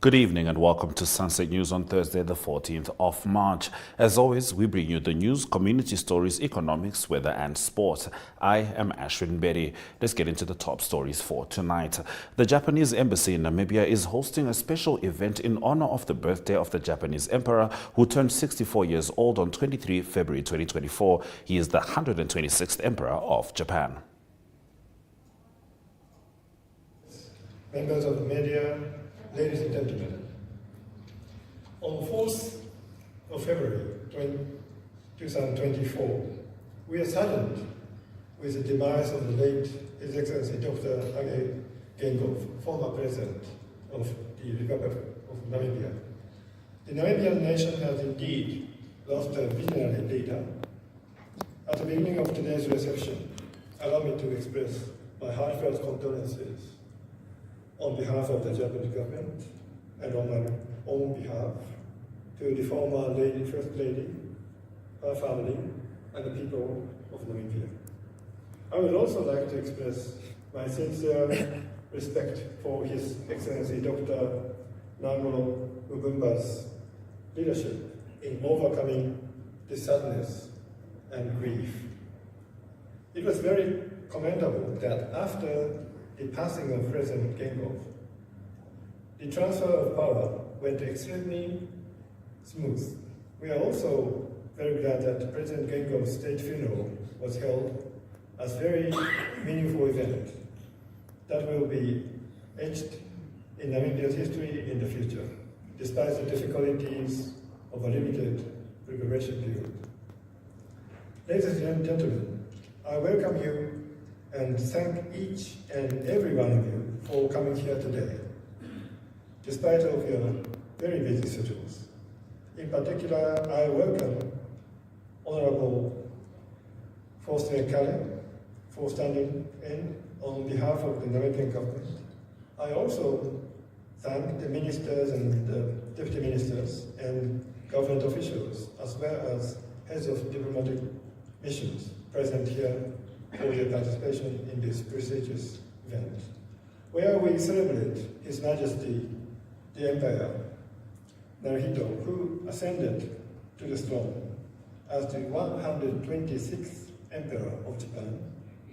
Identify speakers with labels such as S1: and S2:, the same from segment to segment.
S1: Good evening and welcome to Sunset News on Thursday, the 14th of March. As always, we bring you the news, community stories, economics, weather and sport. I am Ashwin Berry. Let's get into the top stories for tonight. The Japanese embassy in Namibia is hosting a special event in honor of the birthday of the Japanese emperor who turned 64 years old on 23 February 2024. He is the 126th emperor of Japan.
S2: Members of the media, ladies and gentlemen, on 4th of February 2024, we are saddened with the demise of the late His Excellency Dr. Hage Geingob, former President of the Republic of Namibia. The Namibian nation has indeed lost a visionary leader. At the beginning of today's reception, allow me to express my heartfelt condolences on behalf of the Japanese government and on my own behalf to the former First Lady, her family, and the people of Namibia. I would also like to express my sincere respect for His Excellency Dr. Nangolo Ubumba's leadership in overcoming the sadness and grief. It was very commendable that after the passing of President Geingob, the transfer of power went extremely smooth. We are also very glad that President Geingob's state funeral was held as a very meaningful event that will be etched in Namibia's history in the future, despite the difficulties of a limited preparation period. Ladies and gentlemen, I welcome you and thank each and every one of you for coming here today, despite of your very busy schedules. In particular, I welcome Honorable Faustin Calle for standing in on behalf of the Namibian government. I also thank the ministers and the deputy ministers and government officials, as well as heads of diplomatic missions present here for their participation in this prestigious event, where we celebrate His Majesty the Emperor Naruhito, who ascended to the throne as the 126th Emperor of Japan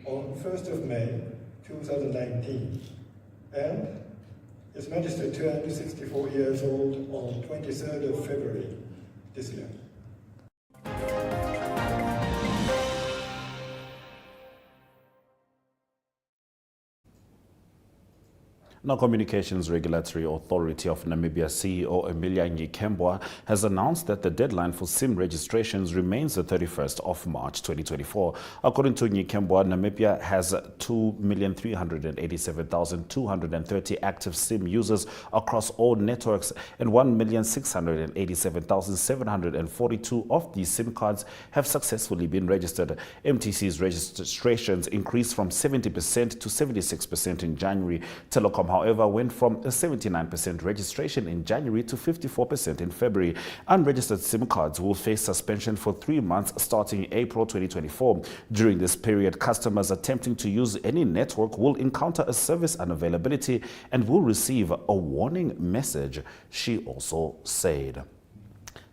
S2: on 1st of May 2019, and His Majesty turned 64 years old on 23rd of February this year.
S1: Now, Communications Regulatory Authority of Namibia CEO Emilia Nyikembwa has announced that the deadline for SIM registrations remains the 31st of March 2024. According to Nyikembwa, Namibia has 2,387,230 active SIM users across all networks, and 1,687,742 of these SIM cards have successfully been registered. MTC's registrations increased from 70% to 76% in January. Telecom, however, went from a 79% registration in January to 54% in February. Unregistered SIM cards will face suspension for 3 months starting April 2024. During this period, customers attempting to use any network will encounter a service unavailability and will receive a warning message, she also said.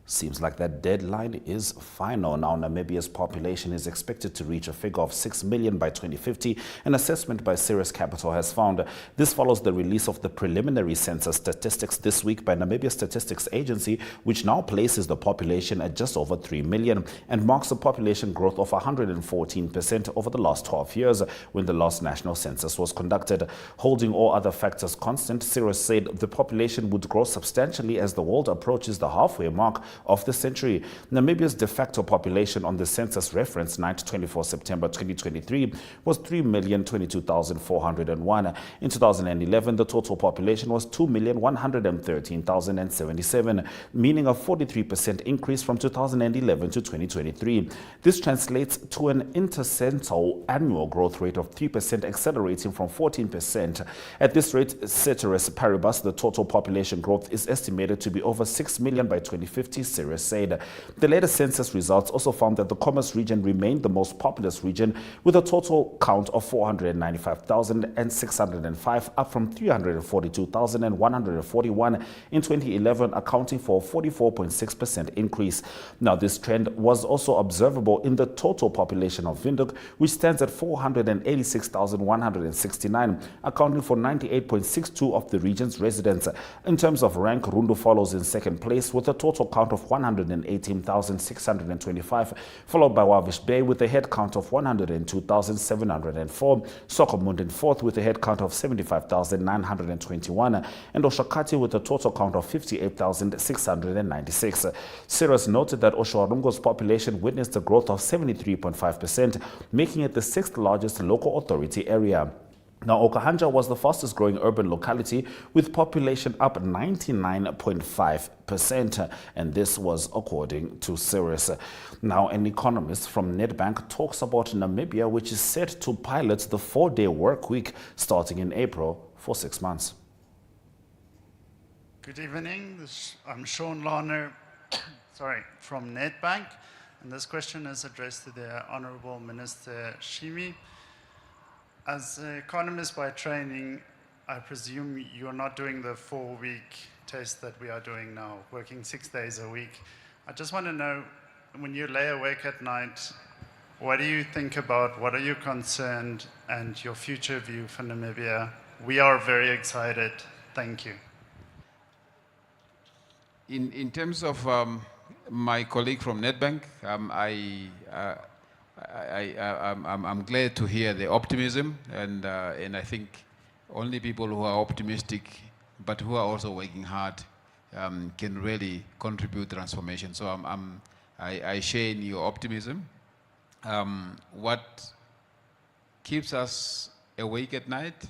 S1: Seems like that deadline is final. Now, Namibia's population is expected to reach a figure of 6 million by 2050. An assessment by Ceres Capital has found. This follows the release of the preliminary census statistics this week by Namibia Statistics Agency, which now places the population at just over 3 million and marks a population growth of 114% over the last 12 years when the last national census was conducted. Holding all other factors constant, Ceres said the population would grow substantially as the world approaches the halfway mark of the century. Namibia's de facto population on the census reference night 24 September 2023 was 3,022,401. In 2011, the total population was 2,113,077, meaning a 43% increase from 2011 to 2023. This translates to an intercental annual growth rate of 3%, accelerating from 14%. At this rate, ceteris paribus, the total population growth is estimated to be over 6 million by 2050, Security, Sirius said. The latest census results also found that the Commerce region remained the most populous region with a total count of 495,605, up from 342,141 in 2011, accounting for a 44.6% increase. Now, this trend was also observable in the total population of Windhoek, which stands at 486,169, accounting for 98.62% of the region's residents. In terms of rank, Rundu follows in second place with a total count of 118,625, followed by Wavish Bay with a head count of 102,704, Sokomund in fourth with a head count of 75,921, and Oshakati with a total count of 58,696. Sirius noted that Oshoarungo's population witnessed a growth of 73.5%, making it the sixth largest local authority area. Now, Okahanja was the fastest growing urban locality with population up 99.5%, and this was according to Sirius. Now, an economist from Nedbank talks about Namibia, which is set to pilot the 4-day work week starting in April for 6 months.
S3: Good evening. I'm Sean Larner from Nedbank, and this question is addressed to the Honourable Minister Shimi. As an economist by training, I presume you're not doing the 4-week test that we are doing now, working 6 days a week. I just want to know, when you lay awake at night, what do you think about, what are you concerned, and your future view for Namibia? We are very excited. Thank you.
S4: In terms of my colleague from Nedbank, I'm glad to hear the optimism, and I think only people who are optimistic but who are also working hard can really contribute transformation. So I share in your optimism. What keeps us awake at night?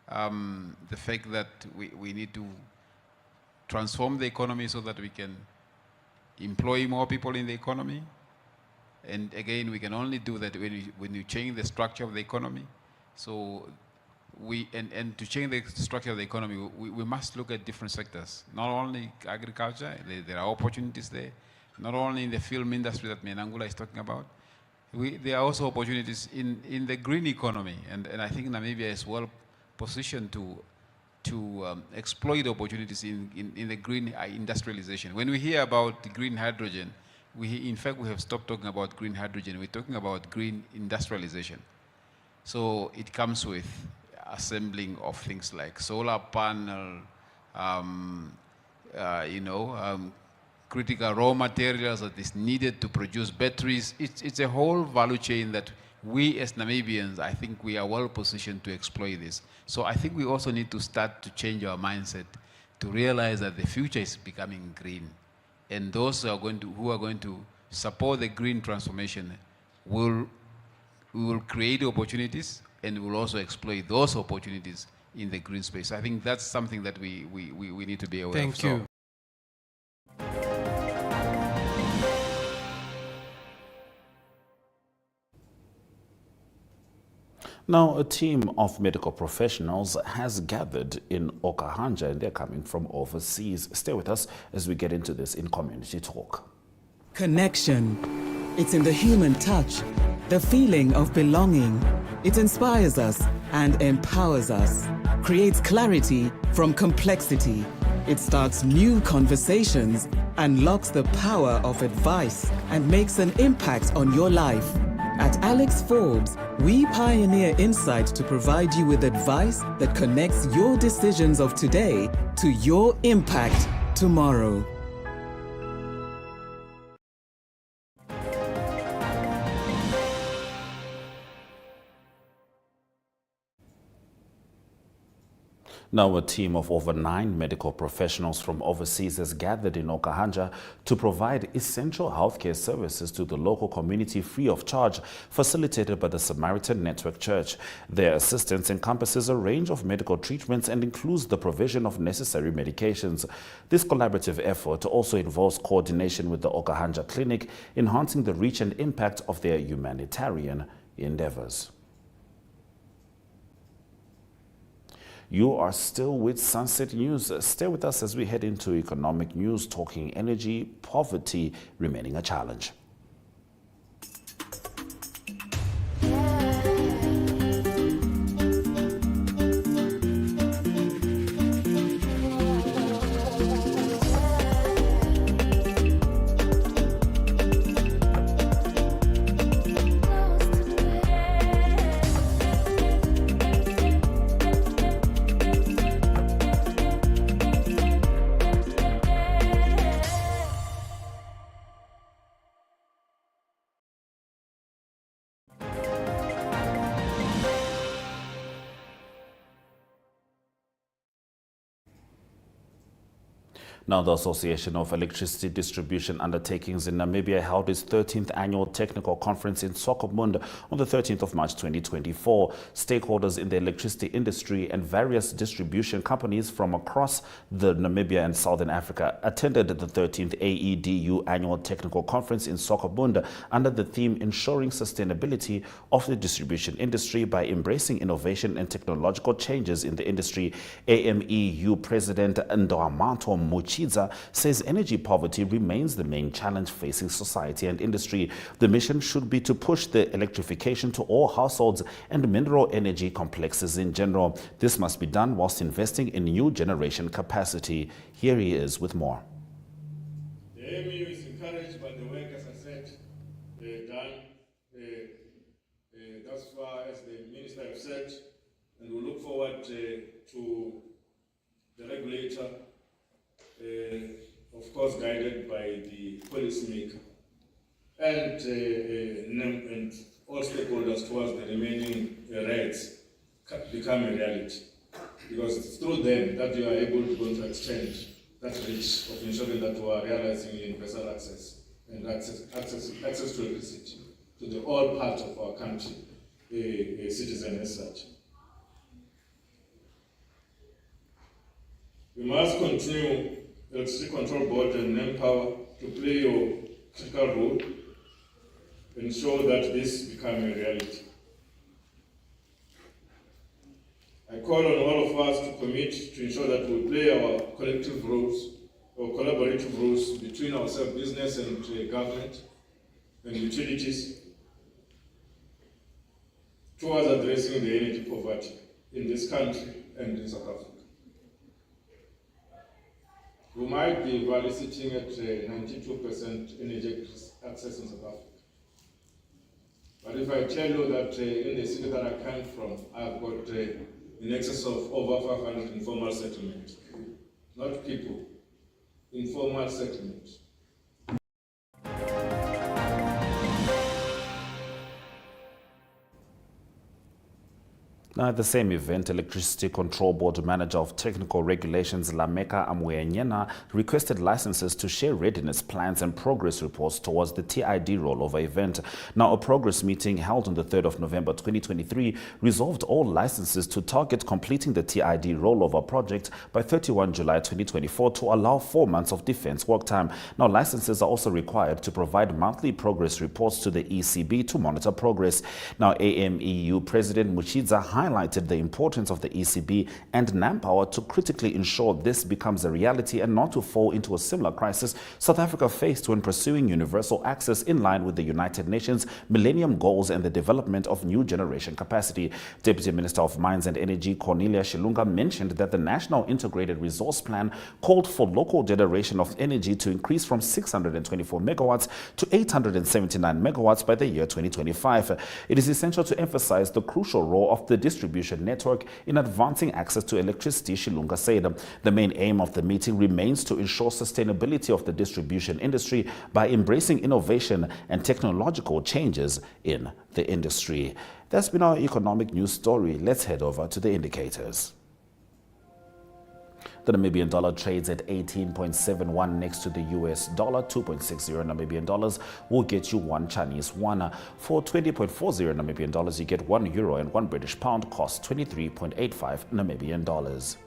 S4: The fact that we need to transform the economy so that we can employ more people in the economy. And again, we can only do that when you change the structure of the economy. So and to change the structure of the economy, we must look at different sectors. Not only agriculture, there are opportunities there. Not only in the film industry that Menangula is talking about. There are also opportunities in the green economy. And I think Namibia is well positioned to exploit opportunities in the green industrialization. When we hear about green hydrogen, in fact, we have stopped talking about green hydrogen. We're talking about green industrialization. So it comes with assembling of things like solar panel, critical raw materials that is needed to produce batteries. It's a whole value chain that we as Namibians, I think we are well positioned to exploit this. So I think we also need to start to change our mindset to realize that the future is becoming green. And those who are going to support the green transformation we will create opportunities, and we will also exploit those opportunities in the green space. I think that's something that we need to be aware of.
S5: Thank you.
S1: Now, a team of medical professionals has gathered in Okahanja, and they're coming from overseas. Stay with us as we get into this in Community Talk.
S6: Connection. It's in the human touch, the feeling of belonging. It inspires us and empowers us, creates clarity from complexity. It starts new conversations, unlocks the power of advice, and makes an impact on your life. At Alex Forbes, we pioneer insight to provide you with advice that connects your decisions of today to your impact tomorrow.
S1: Now, a team of over 9 medical professionals from overseas has gathered in Okahanja to provide essential healthcare services to the local community free of charge, facilitated by the Samaritan Network Church. Their assistance encompasses a range of medical treatments and includes the provision of necessary medications. This collaborative effort also involves coordination with the Okahanja Clinic, enhancing the reach and impact of their humanitarian endeavors. You are still with Sunset News. Stay with us as we head into economic news, talking energy, poverty remaining a challenge. Now, the Association of Electricity Distribution Undertakings in Namibia held its 13th annual technical conference in Swakopmund on the 13th of March 2024. Stakeholders in the electricity industry and various distribution companies from across the Namibia and Southern Africa attended the 13th AEDU annual technical conference in Swakopmund under the theme Ensuring Sustainability of the Distribution Industry by Embracing Innovation and Technological Changes in the Industry. AMEU President Ndoamato Muchiza says energy poverty remains the main challenge facing society and industry. The mission should be to push the electrification to all households and mineral energy complexes in general. This must be done whilst investing in new generation capacity. Here he is with more.
S5: The AMU is encouraged by the work, as I said, done thus far, as the Minister has said, and we look forward to the regulator, of course guided by the policymaker and all stakeholders towards the remaining rights become a reality. Because it's through them that you are able to extend that reach of ensuring that we are realizing universal access and access to electricity to the all part of our country, a citizen as such. We must continue, Electricity Control Board and NEMPower, to play your critical role, ensure that this becomes a reality. I call on all of us to commit to ensure that we play our collective roles or collaborative roles between ourselves, business and government and utilities, towards addressing the energy poverty in this country and in South Africa. We might be value sitting at 92% energy access in South Africa. But if I tell you that in the city that I come from, I've got in excess of over 500 informal settlements. Not people, informal settlements.
S1: Now, at the same event, Electricity Control Board Manager of Technical Regulations Lameka Amuyenyena requested licenses to share readiness plans and progress reports towards the TID rollover event. Now, a progress meeting held on the 3rd of November 2023 resolved all licenses to target completing the TID rollover project by 31 July 2024 to allow 4 months of defense work time. Now, licenses are also required to provide monthly progress reports to the ECB to monitor progress. Now, AMEU President Muchiza highlighted the importance of the ECB and NAMPower to critically ensure this becomes a reality and not to fall into a similar crisis South Africa faced when pursuing universal access in line with the United Nations Millennium Goals and the development of new generation capacity. Deputy Minister of Mines and Energy Cornelia Shilunga mentioned that the National Integrated Resource Plan called for local generation of energy to increase from 624 megawatts to 879 megawatts by the year 2025. It is essential to emphasize the crucial role of the distribution network in advancing access to electricity, Shilunga said. The main aim of the meeting remains to ensure sustainability of the distribution industry by embracing innovation and technological changes in the industry. That's been our economic news story. Let's head over to the indicators. The Namibian dollar trades at 18.71 next to the US dollar. 2.60 Namibian dollars will get you 1 Chinese yuan. For 20.40 Namibian dollars, you get €1 and 1 British pound, cost 23.85 Namibian dollars.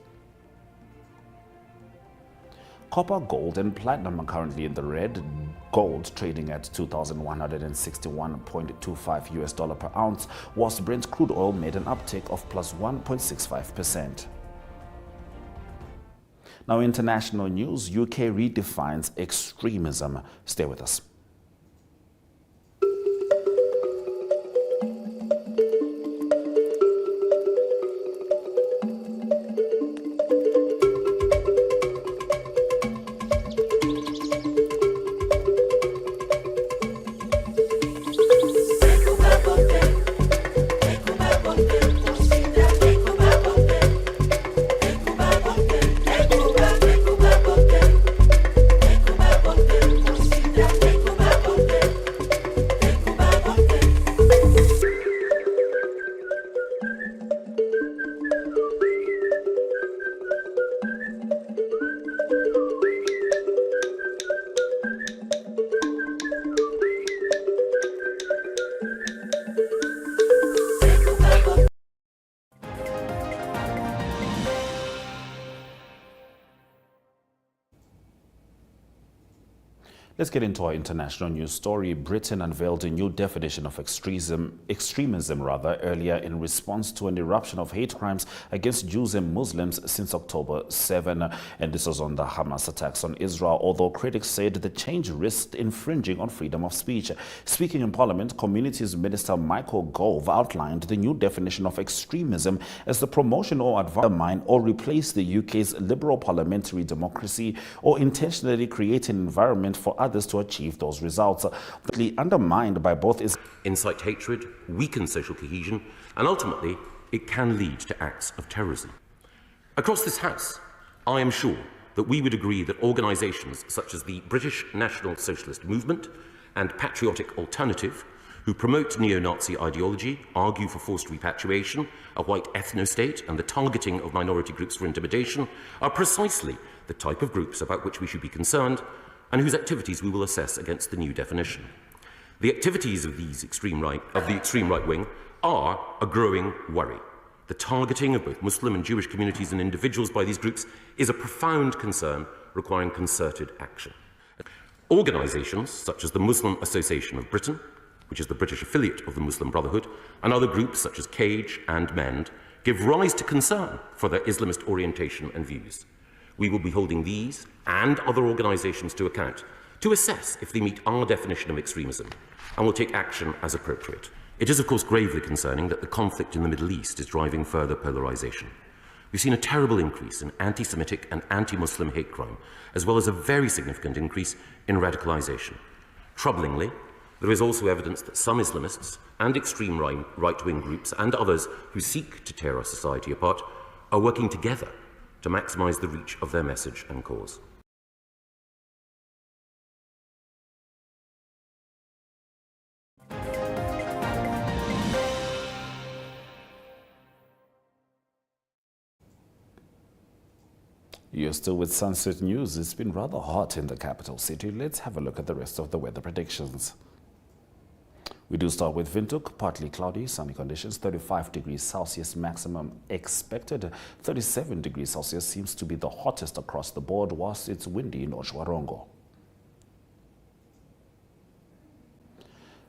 S1: Copper, gold and platinum are currently in the red. Gold trading at $2,161.25 US dollar per ounce, whilst Brent crude oil made an uptick of plus 1.65%. Now, international news, UK redefines extremism. Stay with us. Let's get into our international news story. Britain unveiled a new definition of extremism earlier in response to an eruption of hate crimes against Jews and Muslims since October 7. And this was on the Hamas attacks on Israel, although critics said the change risked infringing on freedom of speech. Speaking in Parliament, Communities Minister Michael Gove outlined the new definition of extremism as the promotion or undermine or replace the UK's liberal parliamentary democracy or intentionally create an environment for others to achieve those results. Undermined by both
S7: incite hatred, weaken social cohesion, and ultimately it can lead to acts of terrorism. Across this House, I am sure that we would agree that organisations such as the British National Socialist Movement and Patriotic Alternative, who promote neo-Nazi ideology, argue for forced repatriation, a white ethno-state, and the targeting of minority groups for intimidation, are precisely the type of groups about which we should be concerned and whose activities we will assess against the new definition. The activities of the extreme right wing are a growing worry. The targeting of both Muslim and Jewish communities and individuals by these groups is a profound concern requiring concerted action. Organisations such as the Muslim Association of Britain, which is the British affiliate of the Muslim Brotherhood, and other groups such as CAGE and MEND give rise to concern for their Islamist orientation and views. We will be holding these and other organisations to account to assess if they meet our definition of extremism and will take action as appropriate. It is, of course, gravely concerning that the conflict in the Middle East is driving further polarisation. We've seen a terrible increase in anti-Semitic and anti-Muslim hate crime, as well as a very significant increase in radicalisation. Troublingly, there is also evidence that some Islamists and extreme right-wing groups and others who seek to tear our society apart are working together to maximise the reach of their message and cause.
S1: You're still with Sunset News. It's been rather hot in the capital city. Let's have a look at the rest of the weather predictions. We do start with Windhoek, partly cloudy, sunny conditions, 35 degrees Celsius maximum expected. 37 degrees Celsius seems to be the hottest across the board, whilst it's windy in Otjiwarongo.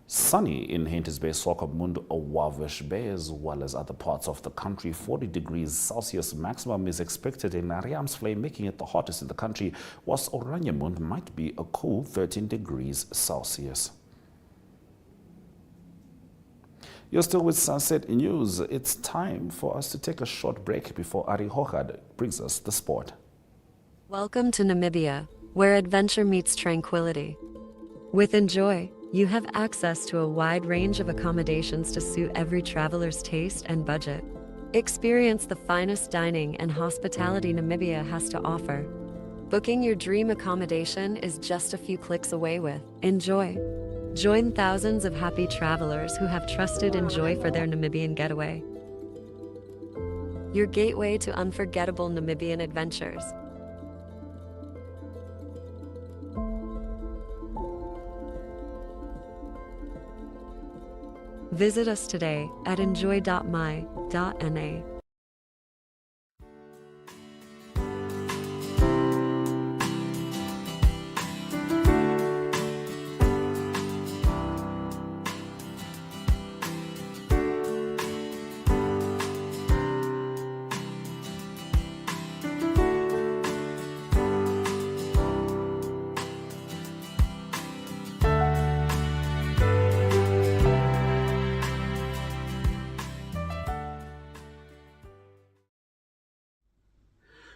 S1: Sunny in Haines Bay, Swakopmund, Wabash Bay, as well as other parts of the country. 40 degrees Celsius maximum is expected in Ariamsvlei, making it the hottest in the country, whilst Oraniemund might be a cool 13 degrees Celsius. You're still with Sunset News. It's time for us to take a short break before Ari Hochad brings us the sport.
S8: Welcome to Namibia, where adventure meets tranquility. With Enjoy, you have access to a wide range of accommodations to suit every traveler's taste and budget. Experience the finest dining and hospitality Namibia has to offer. Booking your dream accommodation is just a few clicks away with Enjoy. Join thousands of happy travelers who have trusted Enjoy for their Namibian getaway. Your gateway to unforgettable Namibian adventures. Visit us today at enjoy.my.na.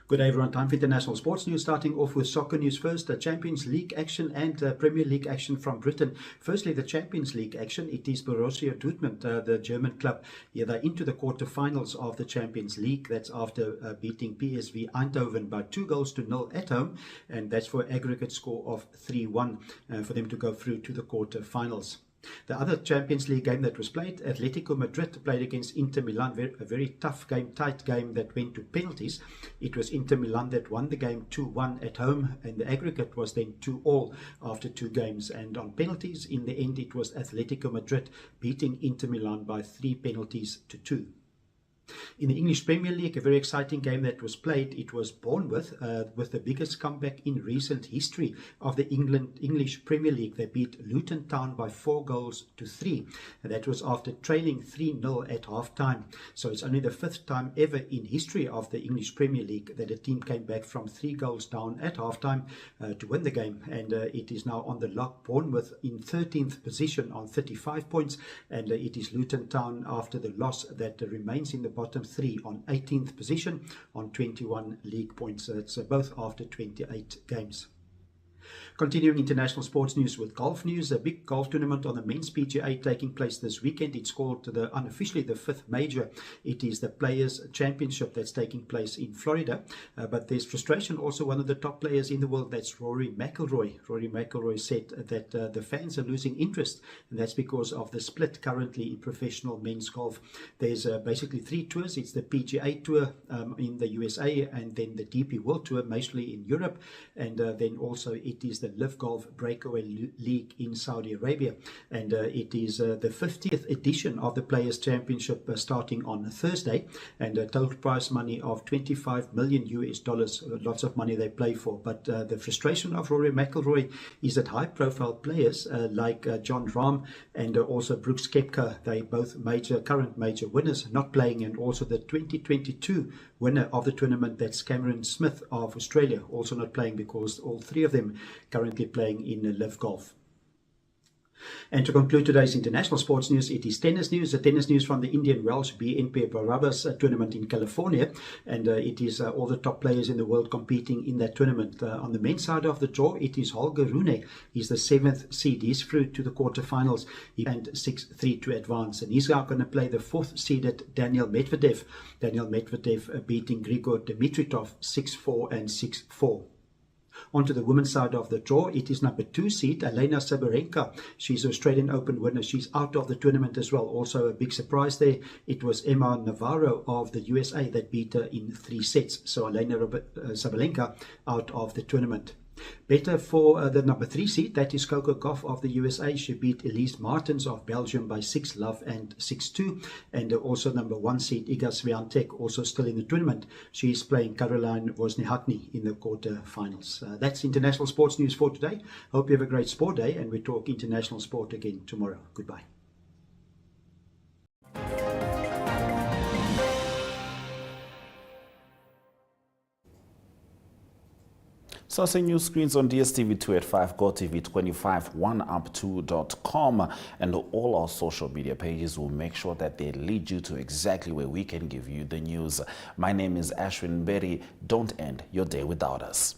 S9: Good day, everyone. Time for international sports news. Starting off with soccer news first. Champions League action and Premier League action from Britain. Firstly, the Champions League action. It is Borussia Dortmund, the German club. Yeah, they're into the quarterfinals of the Champions League. That's after beating PSV Eindhoven by 2-0 at home. And that's for an aggregate score of 3-1 for them to go through to the quarterfinals. The other Champions League game that was played, Atletico Madrid played against Inter Milan, a very tough game, tight game that went to penalties. It was Inter Milan that won the game 2-1 at home, and the aggregate was then 2-2 after 2 games. And on penalties, in the end, it was Atletico Madrid beating Inter Milan by 3 penalties to 2. In the English Premier League, a very exciting game that was played. It was Bournemouth with the biggest comeback in recent history of the English Premier League. They beat Luton Town by 4-3. And that was after trailing 3-0 at half-time. So it's only the 5th time ever in history of the English Premier League that a team came back from 3 goals down at half-time to win the game. And it is now on the lock. Bournemouth in 13th position on 35 points. And it is Luton Town after the loss that remains in the bottom 3 on 18th position on 21 league points. It's both after 28 games. Continuing international sports news with golf news, a big golf tournament on the men's PGA taking place this weekend. It's called unofficially the 5th major. It is the Players Championship that's taking place in Florida. But there's frustration also. One of the top players in the world, that's Rory McIlroy. Rory McIlroy said that the fans are losing interest, and that's because of the split currently in professional men's golf. There's basically 3 tours. It's the PGA Tour in the USA, and then the DP World Tour, mostly in Europe, and then also it is the Live Golf Breakaway League in Saudi Arabia, and it is the 50th edition of the Players Championship starting on Thursday, and a total prize money of $25 million. Lots of money they play for, but the frustration of Rory McIlroy is that high-profile players like Jon Rahm and also Brooks Koepka, they both current major winners, not playing, and also the 2022 winner of the tournament, that's Cameron Smith of Australia, also not playing, because all 3 of them currently playing in Live Golf. And to conclude today's international sports news, it is tennis news. The tennis news from the Indian Welsh BNP Paribas tournament in California, and it is all the top players in the world competing in that tournament. On the men's side of the draw, it is Holger Rune. He's the 7th seed. He's through to the quarterfinals and 6-3 to advance, and he's now going to play the 4th seeded Daniel Medvedev. Daniel Medvedev beating Grigor Dimitrov 6-4 and 6-4. Onto the women's side of the draw, it is number 2 seed Elena Sabalenka. She's an Australian Open winner. She's out of the tournament as well. Also a big surprise there. It was Emma Navarro of the USA that beat her in 3 sets. So Elena Sabalenka out of the tournament. Better for the number 3 seed, that is Coco Gauff of the USA. She beat Elise Martens of Belgium by 6-love and 6-2. And also number 1 seed Iga Swiatek, also still in the tournament. She's playing Caroline Wozniacki in the quarterfinals. That's international sports news for today. Hope you have a great sport day, and we talk international sport again tomorrow. Goodbye.
S1: Sourcing news screens on DSTV2 at 5, GoTV 25, oneup2.com, and all our social media pages will make sure that they lead you to exactly where we can give you the news. My name is Ashwin Berry. Don't end your day without us.